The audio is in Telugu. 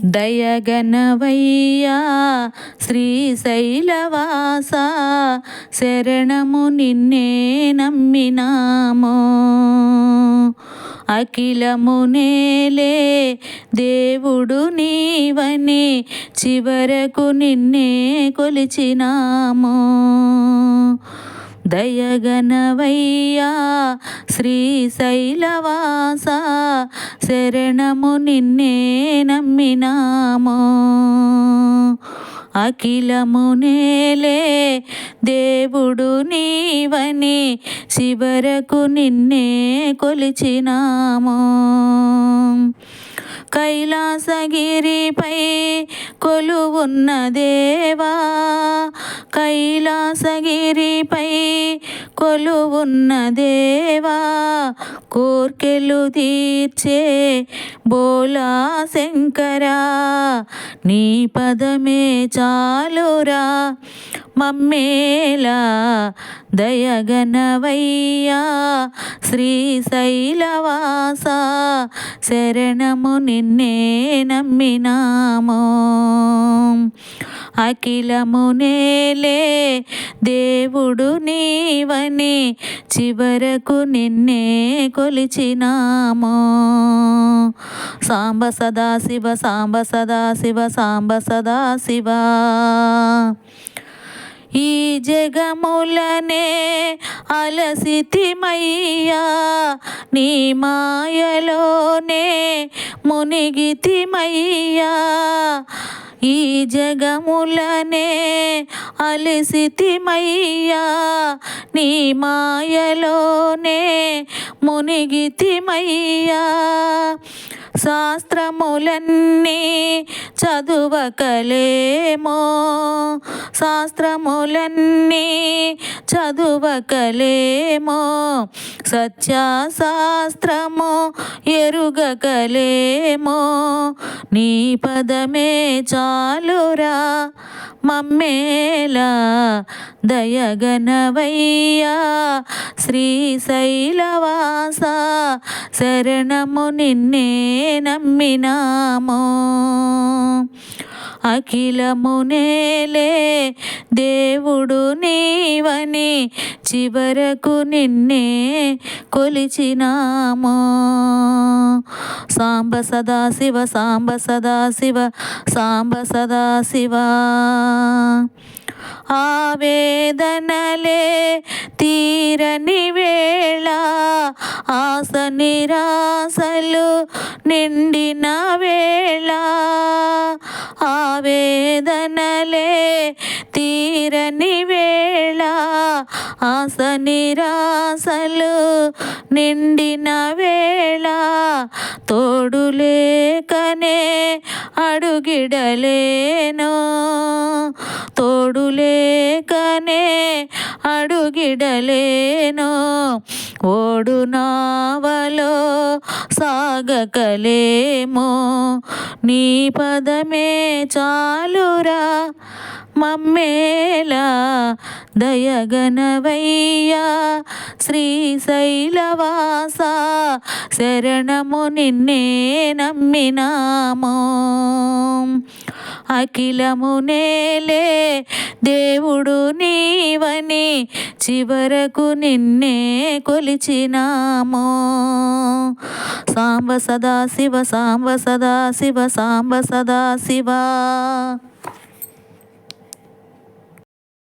దయగనవయ్యా శ్రీశైలవాస, శరణము నిన్నే నమ్మినాము. అఖిలము నేలే దేవుడు నీవని చివరకు నిన్నే కొలిచినాము. దయగనవయ్యా శ్రీశైలవాస, శరణము నిన్నే నమ్మినాము. అఖిలము నేలే దేవుడు నీవని చివరకు నిన్నే కొలిచినాము. కైలాసగిరిపై కొలువున్న దేవా, కైలాసగిరిపై కొలువున్న దేవా, కోర్కెలు తీర్చే బోలా శంకరా, నీ పదమే చాలురా మమ్మేలా. దయగనవయ్యా శ్రీశైలవాస, శరణము నిన్నే నమ్మినాము. అఖిలము నేలే దేవుడు నీవని చివరకు నిన్నే కొలిచినాము. సాంబ సదాశివ సాంబ సదాశివ సాంబ సదాశివ. ఈ జగములనే అలసితిమయ్యా, నీ మాయలోనే మునిగితిమయ్యా. ఈ జగములనే అలసితిమయ్యా, నీ మాయలోనే మునిగితిమయ్యా. శాస్త్రములన్నీ చదువకలేమో, శాస్త్రములన్నీ చదువకలేమో, సత్యశాస్త్రము ఎరుగకలేమో, నీ పదమే చాలురా మమ్మేలా. దయగనవయ్యా శ్రీశైలవాస, శరణము నిన్నే నమ్మినాము. అఖిలము నేలే దేవుడు నీవని చివరకు నిన్నే కొలిచినాము. సాంబ సదాశివ సాంబ సదాశివ సాంబ సదాశివ. ఆవేదనలే తీరని వేళ, ఆశ నిరాశలు నిండిన వేళ, ఆవేదనలే తీరని వేళ, ఆశ నిరాశలు నిండిన వేళ, తోడు లేకనే అడుగిడలేను, తోడు లేకనే అడుగిడలేను. ఓడు నావలో సాగకలేమో, నీ పదమే చాలురా మమ్మేలా. దయగనవయ్యా శ్రీశైలవాస, శరణము నిన్నే నమ్మినాము. అఖిలము నేలే దేవుడు నీవని చివరకు నిన్నే కొలిచినాము. సాంబ సదాశివ సాంబ సదాశివ సాంబ సదాశివ.